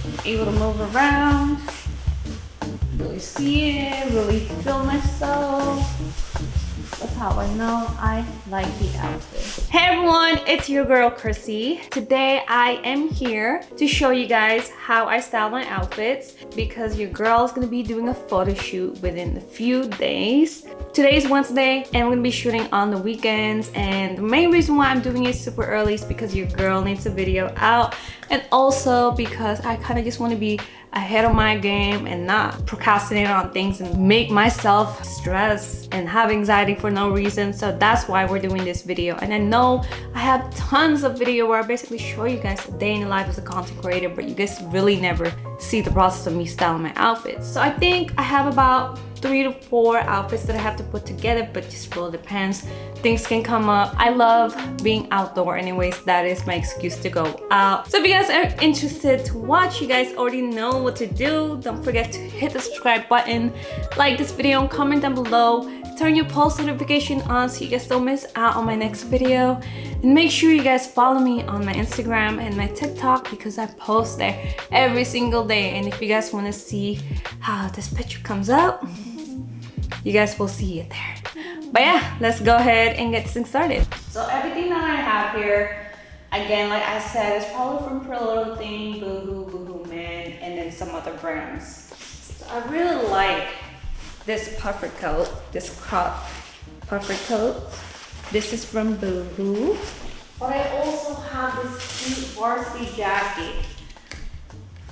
I'm able to move around, really see it, really feel myself. That's how I know I like the outfit. Hey everyone, it's your girl Chrissy. Today I am here to show you guys how I style my outfits because your girl is gonna be doing a photo shoot within a few days. Today's Wednesday and we're gonna be shooting on the weekends, and the main reason why I'm doing it super early is because your girl needs a video out, and also because I kind of just want to be ahead of my game and not procrastinate on things and make myself stress and have anxiety for no reason. So that's why we're doing this video. And I know I have tons of video where I basically show you guys a day in the life as a content creator, but you guys really never see the process of me styling my outfits. So I think I have about 3 to 4 outfits that I have to put together, but just really depends. Things can come up. I love being outdoor anyways. That is my excuse to go out. So if you guys are interested to watch, you guys already know what to do. Don't forget to hit the subscribe button, like this video, and comment down below. Turn your post notification on so you guys don't miss out on my next video. And make sure you guys follow me on my Instagram and my TikTok because I post there every single day. And if you guys want to see how this picture comes out, you guys will see it there. But yeah, let's go ahead and get this thing started. So everything that I have here, again, like I said, is probably from Thing, Boohoo, Boohoo Man, and then some other brands. So I really like this puffer coat, this crop puffer coat. This is from Boohoo. But I also have this cute varsity jacket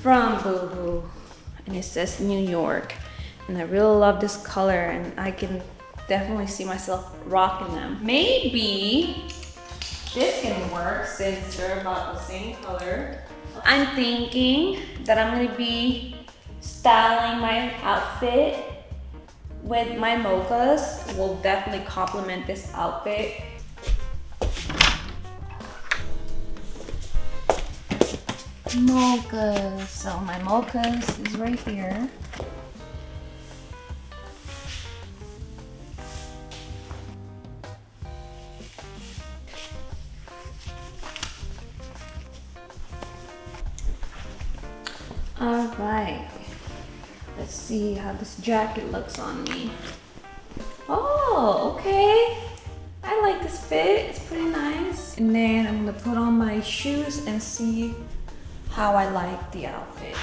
from Boohoo, and it says New York. And I really love this color, and I can definitely see myself rocking them. Maybe this can work since they're about the same color. I'm thinking that I'm gonna be styling my outfit with my mochas. It will definitely complement this outfit. Mochas. So my mochas is right here. All right, let's see how this jacket looks on me. Oh, okay. I like this fit, it's pretty nice. And then I'm gonna put on my shoes and see how I like the outfit.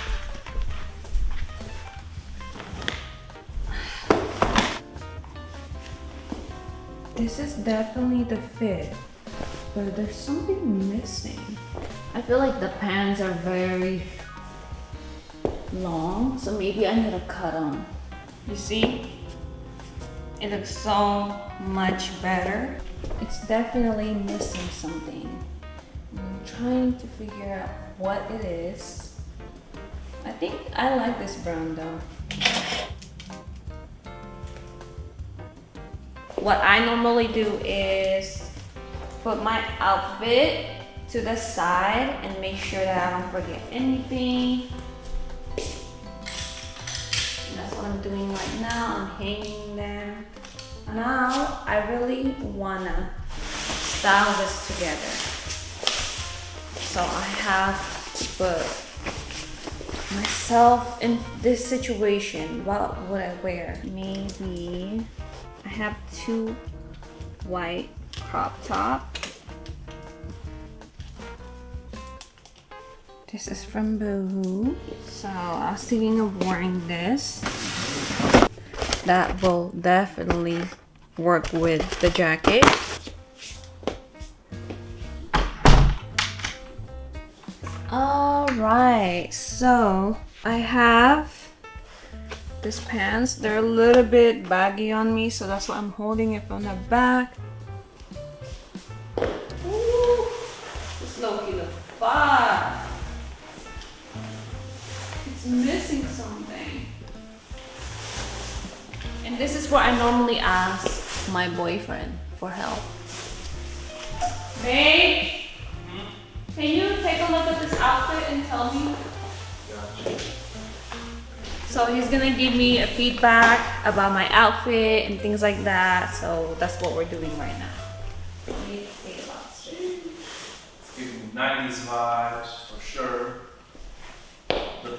This is definitely the fit, but there's something missing. I feel like the pants are very long, so maybe I need to cut them. You see? It looks so much better. It's definitely missing something. I'm trying to figure out what it is. I think I like this brown though. What I normally do is put my outfit to the side and make sure that I don't forget anything. That's what I'm doing right now. I'm hanging them. Now I really wanna style this together. So I have to put myself in this situation. What would I wear? Maybe I have 2 white crop top. This is from Boohoo. So I was thinking of wearing this. That will definitely work with the jacket. All right, so I have these pants. They're a little bit baggy on me, so that's why I'm holding it from the back. Ooh, this low-key looks fun. It's missing something. And this is where I normally ask my boyfriend for help. Babe, can you take a look at this outfit and tell me? So he's gonna give me a feedback about my outfit and things like that. So that's what we're doing right now. What do you think about this? It's giving 90s vibes for sure. The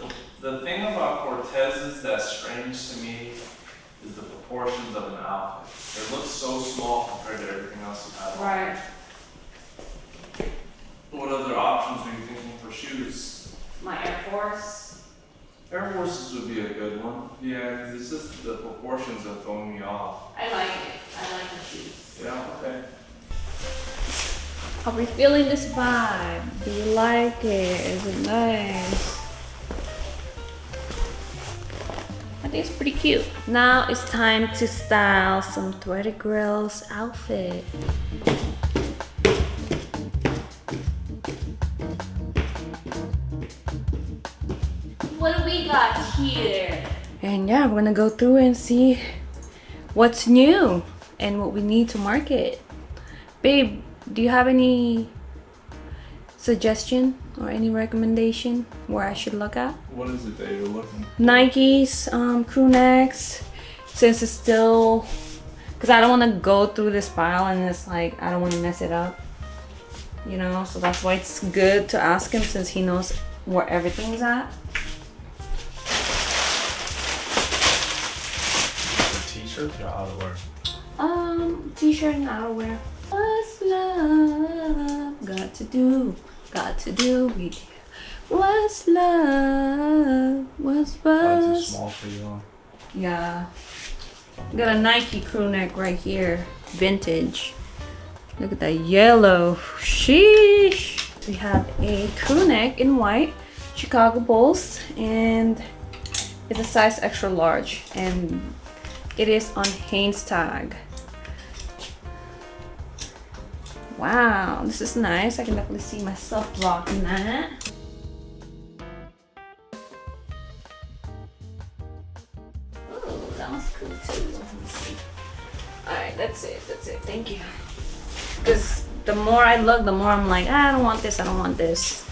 cortezes that's strange to me is the proportions of an outfit. It looks so small compared to everything else you have. Right. What other options were you thinking for shoes? My Air Force. Air Forces would be a good one. Yeah, because it's just the proportions that throw me off. I like it. I like the shoes. Yeah, okay. Are we feeling this vibe? Do you like it? Is it nice? I think it's pretty cute. Now it's time to style some threaded girl's outfit. What do we got here? And yeah, we're gonna go through and see what's new and what we need to market. Babe, do you have any suggestion or any recommendation where I should look at? What is it that you're looking for? Nike's crew necks, since it's still, because I don't want to go through this pile and it's like I don't want to mess it up, you know, so that's why it's good to ask him since he knows where everything's at. T-shirts or outerwear? T-shirt and outerwear. What's love got to do with you? What's love? What's Too small for you, huh? Yeah. Got a Nike crew neck right here. Vintage. Look at that yellow. Sheesh. We have a crew neck in white. Chicago Bulls. And it's a size extra large. And it is on Hanes tag. Wow, this is nice. I can definitely see myself rocking that. Oh, that was cool too. Let me see. Alright, that's it. Thank you. Because the more I look, the more I'm like, I don't want this, I don't want this.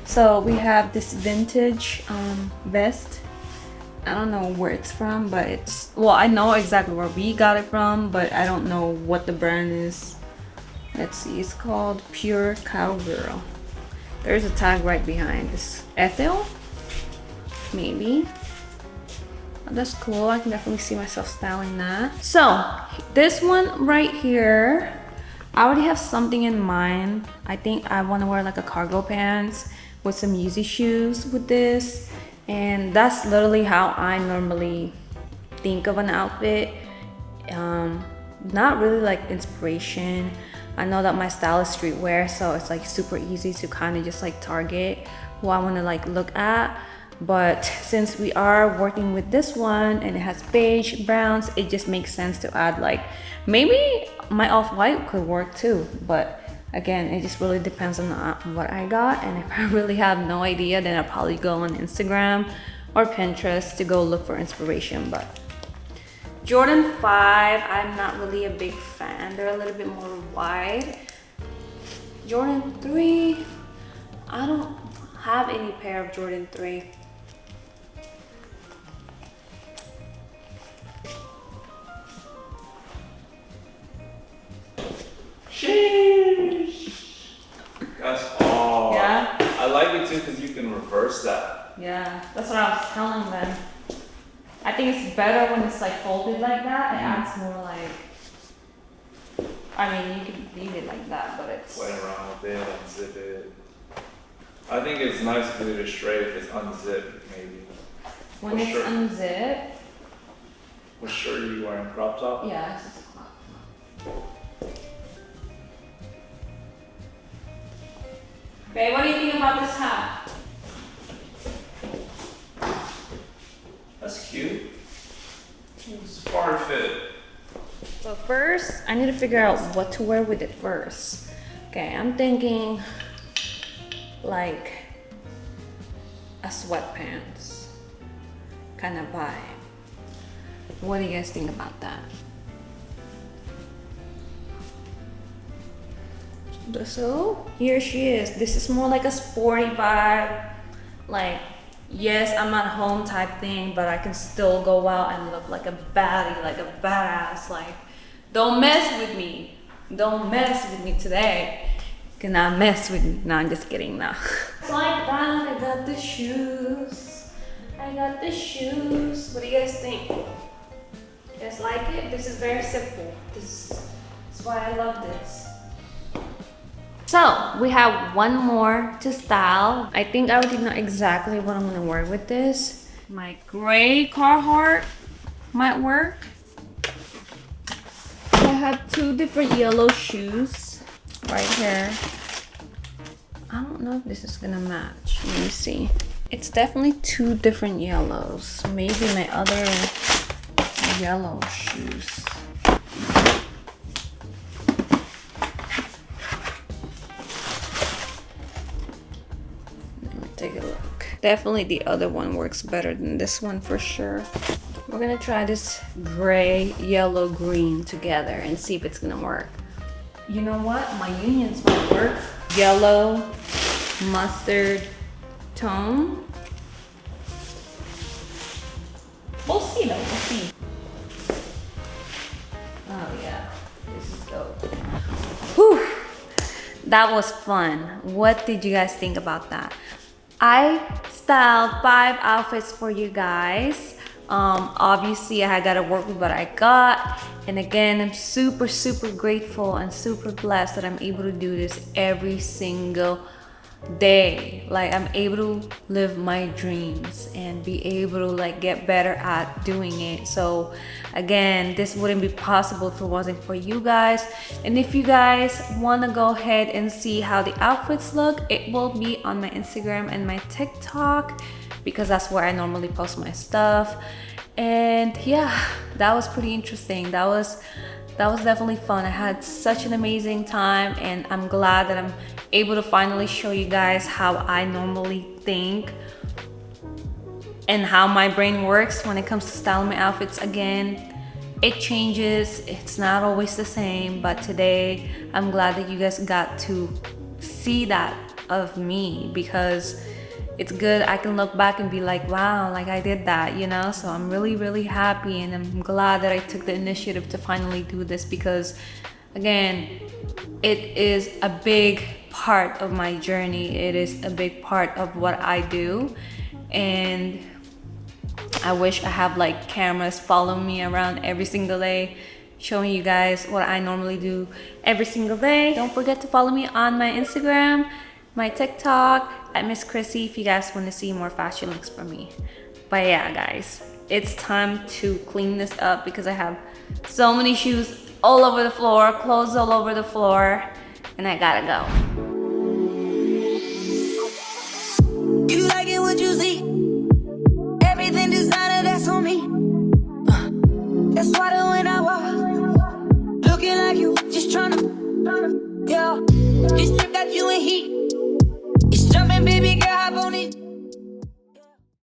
So we have this vintage vest. I don't know where it's from, but it's, well, I know exactly where we got it from, but I don't know what the brand is. Let's see, it's called Pure Cowgirl. There's a tag right behind this. Ethel? Maybe. But that's cool. I can definitely see myself styling that. So, this one right here, I already have something in mind. I think I want to wear like a cargo pants with some Yeezy shoes with this. And that's literally how I normally think of an outfit. Not really like inspiration. I know that my style is streetwear, so it's like super easy to kind of just like target who I want to like look at. But since we are working with this one and it has beige, browns, it just makes sense to add like, maybe my off-white could work too. But again, it just really depends on what I got. And if I really have no idea, then I'll probably go on Instagram or Pinterest to go look for inspiration. But Jordan 5, I'm not really a big fan. They're a little bit more wide. Jordan 3, I don't have any pair of Jordan 3. Sheesh. That's all. Yeah? I like it too because you can reverse that. Yeah, that's what I was telling them. I think it's better when it's like folded like that. It adds more like, I mean, you can leave it like that, but it's... Play around with it, unzip it. I think it's nice if it is straight, if it's unzipped, maybe. When it's unzipped... What shirt are you wearing? Crop top? Yeah, it's just crop. Babe, what do you think about this hat? That's cute. It's a far fit. So first, I need to figure out what to wear with it first. Okay, I'm thinking like a sweatpants kind of vibe. What do you guys think about that? So here she is. This is more like a sporty vibe. Like, yes, I'm at home type thing, but I can still go out and look like a baddie, like a badass. Like, don't mess with me. Don't mess with me today. Cannot mess with me. No, I'm just kidding now. Like that, I got the shoes. I got the shoes. What do you guys think? You guys like it? This is very simple. This is why I love this. So we have one more to style. I think I already know exactly what I'm gonna wear with this. My gray Carhartt might work. I have two different yellow shoes right here. I don't know if this is gonna match. Let me see. It's definitely two different yellows. Maybe my other yellow shoes. Let me take a look. Definitely the other one works better than this one for sure. We're gonna try this gray, yellow, green together and see if it's gonna work. You know what? My unions might work. Yellow, mustard tone. We'll see though, we'll see. Oh yeah, this is dope. Whew, that was fun. What did you guys think about that? I styled 5 outfits for you guys. Obviously I gotta work with what I got, and again I'm super grateful and super blessed that I'm able to do this every single day. Like I'm able to live my dreams and be able to like get better at doing it. So again, this wouldn't be possible if it wasn't for you guys. And if you guys want to go ahead and see how the outfits look, it will be on my Instagram and my TikTok, because that's where I normally post my stuff. And yeah, that was pretty interesting. That was definitely fun. I had such an amazing time, and I'm glad that I'm able to finally show you guys how I normally think and how my brain works when it comes to styling my outfits. Again, it changes, it's not always the same, but today I'm glad that you guys got to see that of me, because it's good. I can look back and be like, wow, like I did that, you know? So I'm really happy, and I'm glad that I took the initiative to finally do this, because again, it is a big part of my journey. It is a big part of what I do, and I wish I have like cameras following me around every single day, showing you guys what I normally do every single day. Don't forget to follow me on my Instagram, my TikTok at Mscrisssy if you guys want to see more fashion looks from me. But yeah guys, it's time to clean this up because I have so many shoes all over the floor, clothes all over the floor, and I gotta go. You like it what you see, everything designer, that's on me. That's why when I walk, looking like you, just tryna, yeah. This trip got you in heat.